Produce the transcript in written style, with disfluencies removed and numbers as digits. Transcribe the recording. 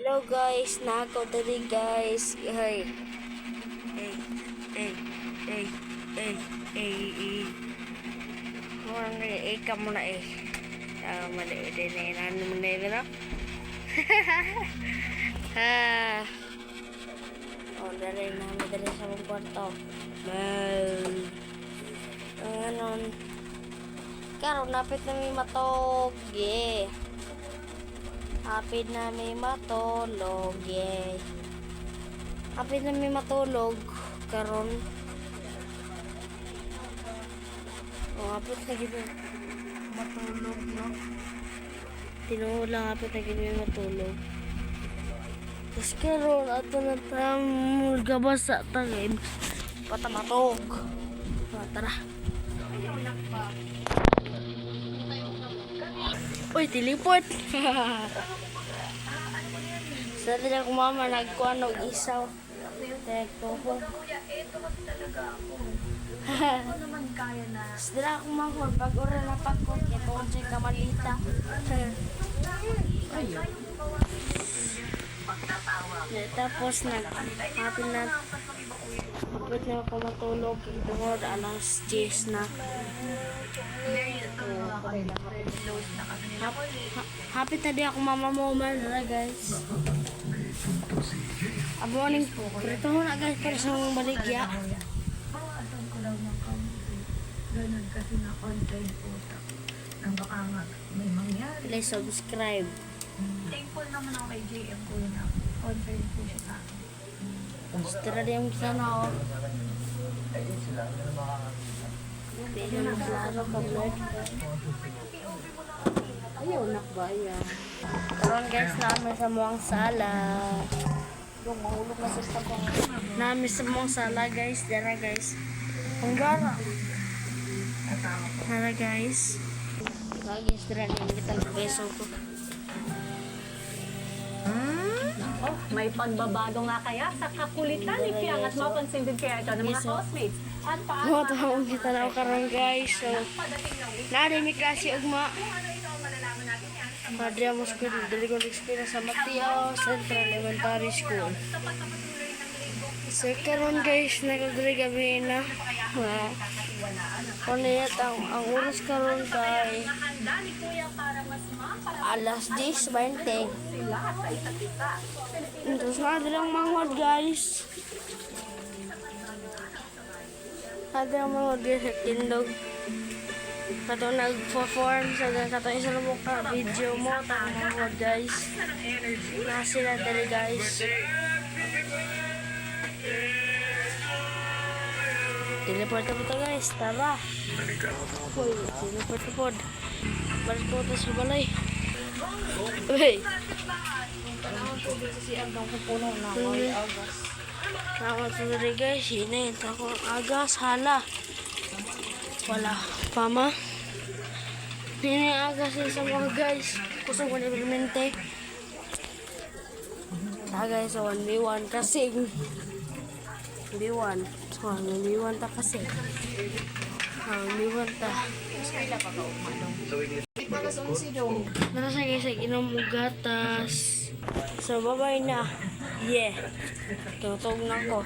Hello guys, nako diri guys. Hey. Orang kamu na mali din nano mo na yun, no? Dari namin dali sa mong kwarto. Ganon. Karon napit na may matog. Yeah. Hapit na may matulog. Yeah. Hapit na may matulog. Karon. Hapit na gito. Matulog, no? Tinuod lang hapit na gito may matulog. Tapos karon ato na tamul gabas sa tagim. Patamatog. Tara. Uy, teleport. Sa tila ko mama nagkuhan og isaw. Tekto po. Kuya, eto kasi talaga ako. Ako naman kaya na. Sila ako mahol pag ora na pagkot ito sa kamalita. Ayun. Tapos nag-hapin na hapit na ako matulog. Tungod alas 10 na. Hapit na di ako mamamoman na guys. Aboning po. Prito mo na guys para sa mga baligya. Asan ko daw ng ganun kasi na content po. Ang baka nga may mangyari. Please subscribe. Thankful naman ako kay JM ko na content po siya sa akin. Tira di yung sana ako. Pero naglaso ka vlog. Ayaw nakbaya. Karon guys namin sa muang sala. Yung mahulog na sa tabang. Namin sa muang sala guys. Dara guys. Panggara. Dara guys. Guys, dara din kita ng peso ko. Oh, may pagbabago nga kaya sa kakulitan ni Piang at mapansin din kaya ito ng mga housemates. At paano Mga tawang kita na karon guys. So, nari may klase ugma. Padre mo school, dali ko experience sa Mateo Central Elementary School. So, karon guys, nagagri gabi na. Kuniyat ang oras karon kay Handa ni Kuya para mas alas 10:20. sila sa isa't isa. Tapos na lang manghod guys. Ada manghod guys sa tindog. Kato nag-perform sa kato isa na ka video mo. Tama manghod guys. Nasila dali guys. Teleport na po ito guys. Tara. Uy, teleport na po. Balik po ito sa balay. Uy. Naman sa dali guys. Hinayin ako ang agas. Hala. Wala. Pama. Hinayin agas sa mga guys. Kusog mo na implemente. Guys, so 1v1 kasi. 1v1. So, 1v1 ta kasi. 1v1 ta. Nara sa guys, inom mo gatas. So, bye-bye na. Yeah. Tutog na ko.